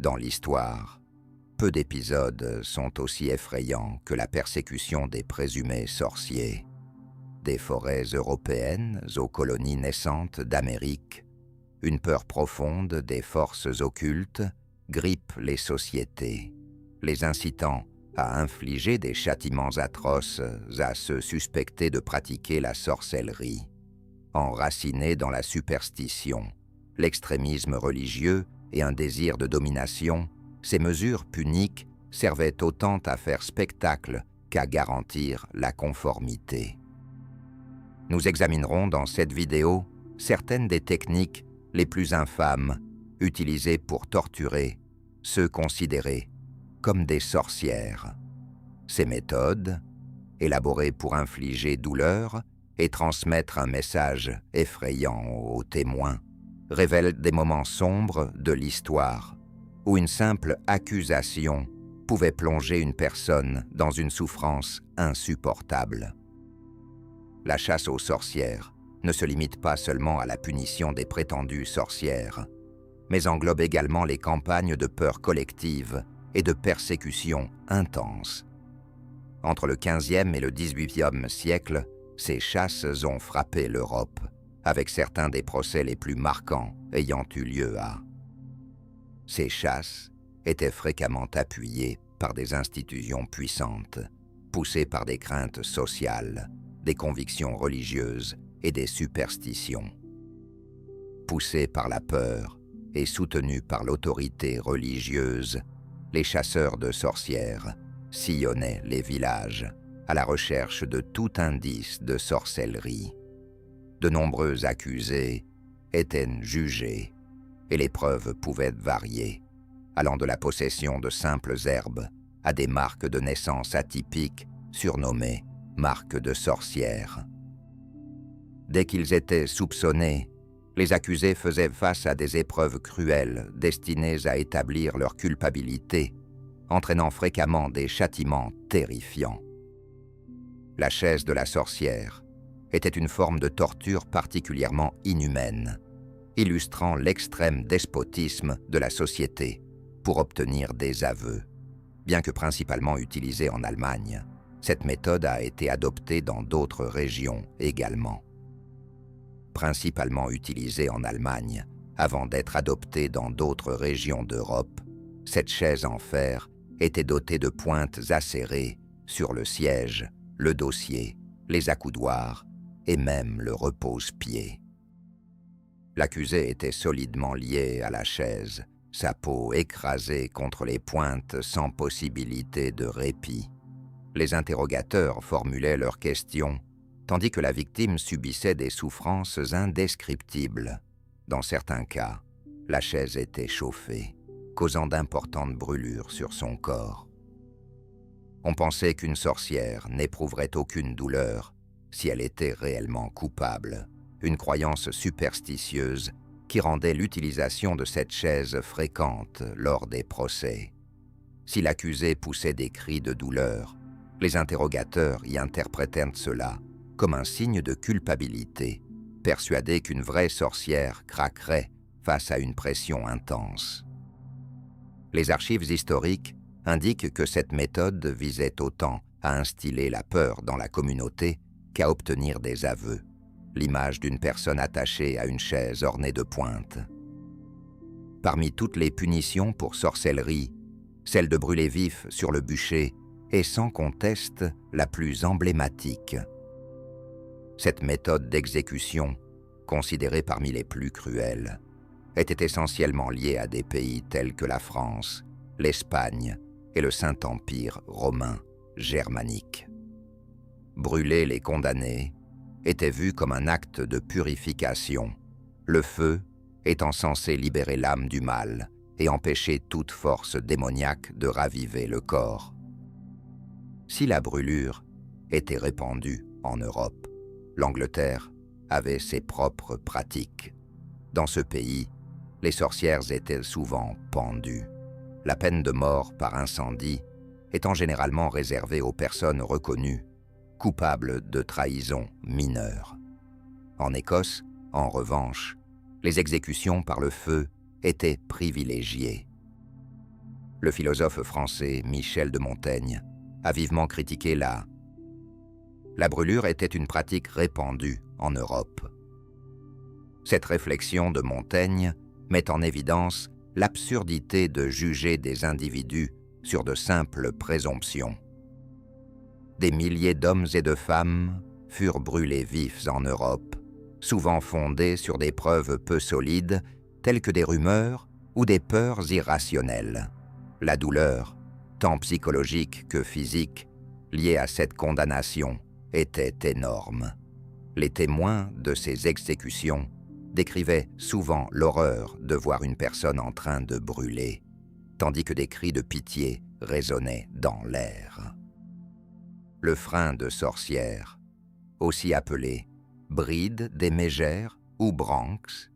Dans l'histoire, peu d'épisodes sont aussi effrayants que la persécution des présumés sorciers. Des forêts européennes aux colonies naissantes d'Amérique, une peur profonde des forces occultes grippe les sociétés, les incitant à infliger des châtiments atroces à ceux suspectés de pratiquer la sorcellerie. Enracinés dans la superstition, l'extrémisme religieux et un désir de domination, ces mesures puniques servaient autant à faire spectacle qu'à garantir la conformité. Nous examinerons dans cette vidéo certaines des techniques les plus infâmes utilisées pour torturer ceux considérés comme des sorcières. Ces méthodes, élaborées pour infliger douleur et transmettre un message effrayant aux témoins, révèlent des moments sombres de l'histoire où une simple accusation pouvait plonger une personne dans une souffrance insupportable. La chasse aux sorcières ne se limite pas seulement à la punition des prétendues sorcières, mais englobe également les campagnes de peur collective et de persécution intense. Entre le XVe et le XVIIIe siècle, ces chasses ont frappé l'Europe, avec certains des procès les plus marquants ayant eu lieu à. Ces chasses étaient fréquemment appuyées par des institutions puissantes, poussées par des craintes sociales, des convictions religieuses et des superstitions. Poussés par la peur et soutenus par l'autorité religieuse, les chasseurs de sorcières sillonnaient les villages à la recherche de tout indice de sorcellerie. De nombreux accusés étaient jugés et les preuves pouvaient varier, allant de la possession de simples herbes à des marques de naissance atypiques surnommées marques de sorcières. Dès qu'ils étaient soupçonnés, les accusés faisaient face à des épreuves cruelles destinées à établir leur culpabilité, entraînant fréquemment des châtiments terrifiants. La chaise de la sorcière était une forme de torture particulièrement inhumaine, illustrant l'extrême despotisme de la société pour obtenir des aveux. Bien que principalement utilisée en Allemagne, cette méthode a été adoptée dans d'autres régions également. Principalement utilisée en Allemagne, avant d'être adoptée dans d'autres régions d'Europe, cette chaise en fer était dotée de pointes acérées sur le siège, le dossier, les accoudoirs et même le repose-pied. L'accusé était solidement lié à la chaise, sa peau écrasée contre les pointes sans possibilité de répit. Les interrogateurs formulaient leurs questions, tandis que la victime subissait des souffrances indescriptibles. Dans certains cas, la chaise était chauffée, causant d'importantes brûlures sur son corps. On pensait qu'une sorcière n'éprouverait aucune douleur si elle était réellement coupable, une croyance superstitieuse qui rendait l'utilisation de cette chaise fréquente lors des procès. Si l'accusé poussait des cris de douleur, les interrogateurs y interprétèrent cela comme un signe de culpabilité, persuadés qu'une vraie sorcière craquerait face à une pression intense. Les archives historiques indiquent que cette méthode visait autant à instiller la peur dans la communauté qu'à obtenir des aveux, l'image d'une personne attachée à une chaise ornée de pointes. Parmi toutes les punitions pour sorcellerie, celle de brûler vif sur le bûcher est sans conteste la plus emblématique. Cette méthode d'exécution, considérée parmi les plus cruelles, était essentiellement liée à des pays tels que la France, l'Espagne et le Saint-Empire romain germanique. Brûler les condamnés était vu comme un acte de purification, le feu étant censé libérer l'âme du mal et empêcher toute force démoniaque de raviver le corps. Si la brûlure était répandue en Europe, l'Angleterre avait ses propres pratiques. Dans ce pays, les sorcières étaient souvent pendues. La peine de mort par incendie étant généralement réservée aux personnes reconnues coupables de trahison mineure. En Écosse, en revanche, les exécutions par le feu étaient privilégiées. Le philosophe français Michel de Montaigne a vivement critiqué la brûlure était une pratique répandue en Europe. Cette réflexion de Montaigne met en évidence l'absurdité de juger des individus sur de simples présomptions. Des milliers d'hommes et de femmes furent brûlés vifs en Europe, souvent fondés sur des preuves peu solides, telles que des rumeurs ou des peurs irrationnelles. La douleur, tant psychologique que physique, liée à cette condamnation, était énorme. Les témoins de ces exécutions décrivaient souvent l'horreur de voir une personne en train de brûler, tandis que des cris de pitié résonnaient dans l'air. Le frein de sorcière, aussi appelé bride des mégères ou branx,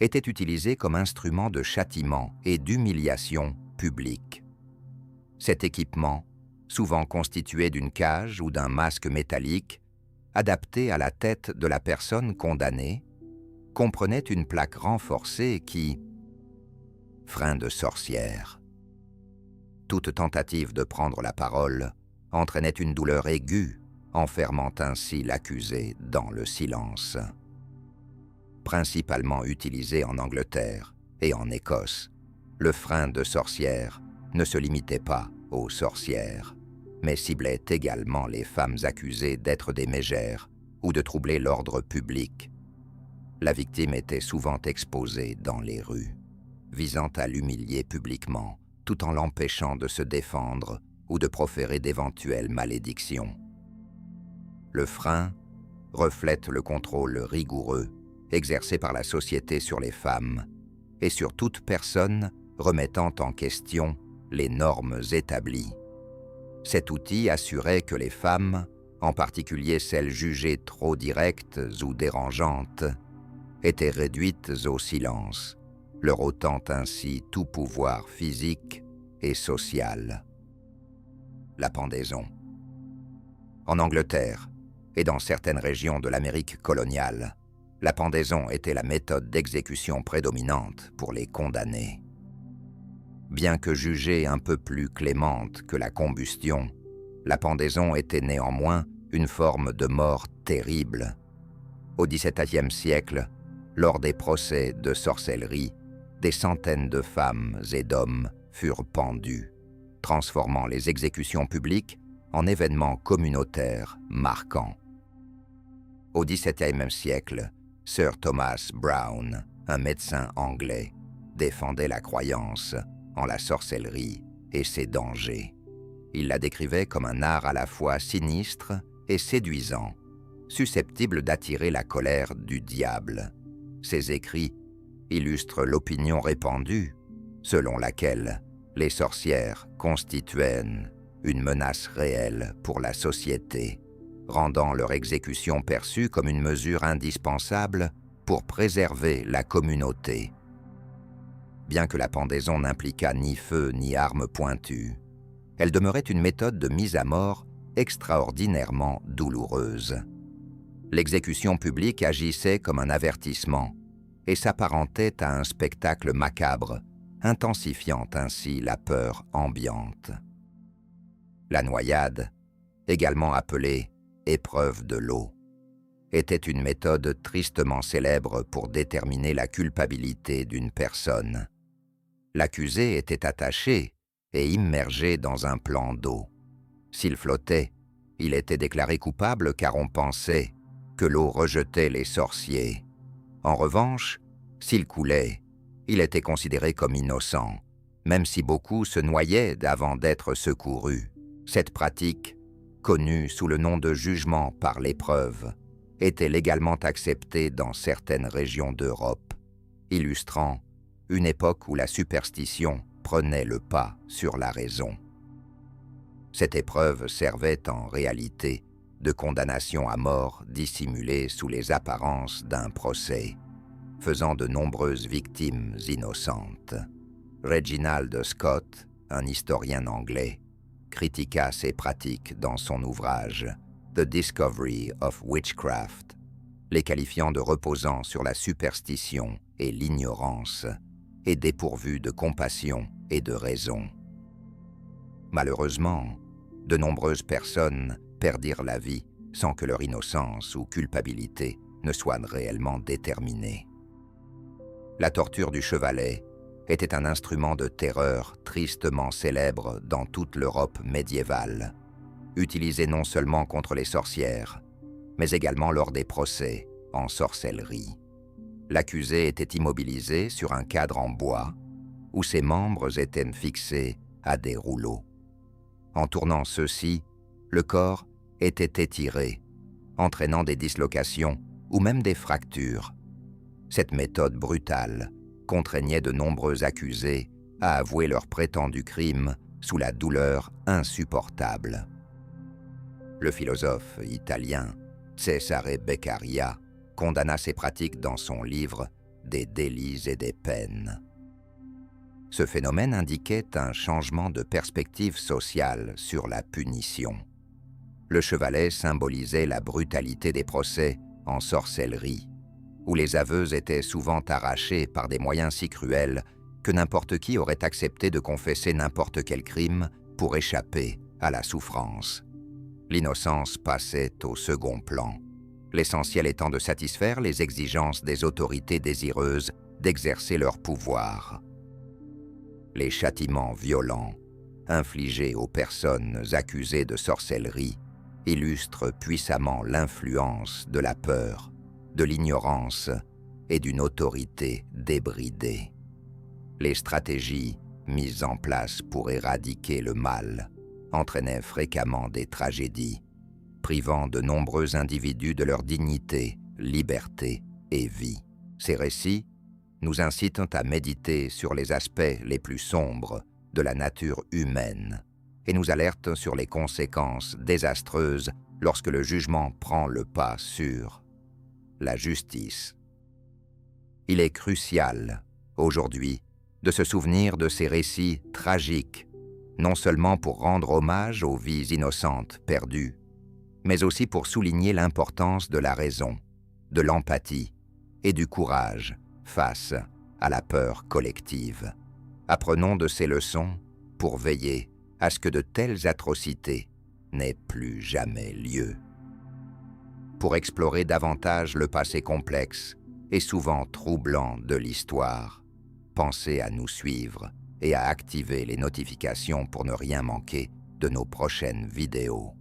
était utilisé comme instrument de châtiment et d'humiliation publique. Cet équipement, souvent constitué d'une cage ou d'un masque métallique, adapté à la tête de la personne condamnée, comprenait une plaque renforcée qui... Frein de sorcière. Toute tentative de prendre la parole entraînait une douleur aiguë, enfermant ainsi l'accusé dans le silence. Principalement utilisé en Angleterre et en Écosse, le frein de sorcière ne se limitait pas aux sorcières, mais ciblait également les femmes accusées d'être des mégères ou de troubler l'ordre public. La victime était souvent exposée dans les rues, visant à l'humilier publiquement, tout en l'empêchant de se défendre ou de proférer d'éventuelles malédictions. Le frein reflète le contrôle rigoureux exercé par la société sur les femmes et sur toute personne remettant en question les normes établies. Cet outil assurait que les femmes, en particulier celles jugées trop directes ou dérangeantes, étaient réduites au silence, leur ôtant ainsi tout pouvoir physique et social. La pendaison. En Angleterre et dans certaines régions de l'Amérique coloniale, la pendaison était la méthode d'exécution prédominante pour les condamnés. Bien que jugée un peu plus clémente que la combustion, la pendaison était néanmoins une forme de mort terrible. Au XVIIe siècle, lors des procès de sorcellerie, des centaines de femmes et d'hommes furent pendus, transformant les exécutions publiques en événements communautaires marquants. Au XVIIe siècle, Sir Thomas Browne, un médecin anglais, défendait la croyance en la sorcellerie et ses dangers. Il la décrivait comme un art à la fois sinistre et séduisant, susceptible d'attirer la colère du diable. Ses écrits illustrent l'opinion répandue selon laquelle les sorcières constituaient une menace réelle pour la société, rendant leur exécution perçue comme une mesure indispensable pour préserver la communauté. Bien que la pendaison n'impliquât ni feu ni arme pointue, elle demeurait une méthode de mise à mort extraordinairement douloureuse. L'exécution publique agissait comme un avertissement et s'apparentait à un spectacle macabre, intensifiant ainsi la peur ambiante. La noyade, également appelée épreuve de l'eau, était une méthode tristement célèbre pour déterminer la culpabilité d'une personne. L'accusé était attaché et immergé dans un plan d'eau. S'il flottait, il était déclaré coupable car on pensait que l'eau rejetait les sorciers. En revanche, s'il coulait, il était considéré comme innocent, même si beaucoup se noyaient avant d'être secourus. Cette pratique, connue sous le nom de jugement par l'épreuve, était légalement acceptée dans certaines régions d'Europe, illustrant une époque où la superstition prenait le pas sur la raison. Cette épreuve servait en réalité de condamnation à mort dissimulée sous les apparences d'un procès, faisant de nombreuses victimes innocentes. Reginald Scott, un historien anglais, critiqua ces pratiques dans son ouvrage « The Discovery of Witchcraft », les qualifiant de reposant sur la superstition et l'ignorance, et dépourvus de compassion et de raison. Malheureusement, de nombreuses personnes perdirent la vie sans que leur innocence ou culpabilité ne soit réellement déterminée. La torture du chevalet était un instrument de terreur tristement célèbre dans toute l'Europe médiévale, utilisé non seulement contre les sorcières, mais également lors des procès en sorcellerie. L'accusé était immobilisé sur un cadre en bois où ses membres étaient fixés à des rouleaux. En tournant ceux-ci, le corps était étiré, entraînant des dislocations ou même des fractures. Cette méthode brutale contraignait de nombreux accusés à avouer leur prétendu crime sous la douleur insupportable. Le philosophe italien Cesare Beccaria condamna ces pratiques dans son livre « Des délits et des peines ». Ce phénomène indiquait un changement de perspective sociale sur la punition. Le chevalet symbolisait la brutalité des procès en sorcellerie, où les aveux étaient souvent arrachés par des moyens si cruels que n'importe qui aurait accepté de confesser n'importe quel crime pour échapper à la souffrance. L'innocence passait au second plan, l'essentiel étant de satisfaire les exigences des autorités désireuses d'exercer leur pouvoir. Les châtiments violents infligés aux personnes accusées de sorcellerie illustrent puissamment l'influence de la peur, de l'ignorance et d'une autorité débridée. Les stratégies mises en place pour éradiquer le mal entraînaient fréquemment des tragédies, privant de nombreux individus de leur dignité, liberté et vie. Ces récits nous incitent à méditer sur les aspects les plus sombres de la nature humaine et nous alertent sur les conséquences désastreuses lorsque le jugement prend le pas sur la justice. Il est crucial, aujourd'hui, de se souvenir de ces récits tragiques, non seulement pour rendre hommage aux vies innocentes perdues, mais aussi pour souligner l'importance de la raison, de l'empathie et du courage face à la peur collective. Apprenons de ces leçons pour veiller à ce que de telles atrocités n'aient plus jamais lieu. Pour explorer davantage le passé complexe et souvent troublant de l'histoire, pensez à nous suivre et à activer les notifications pour ne rien manquer de nos prochaines vidéos.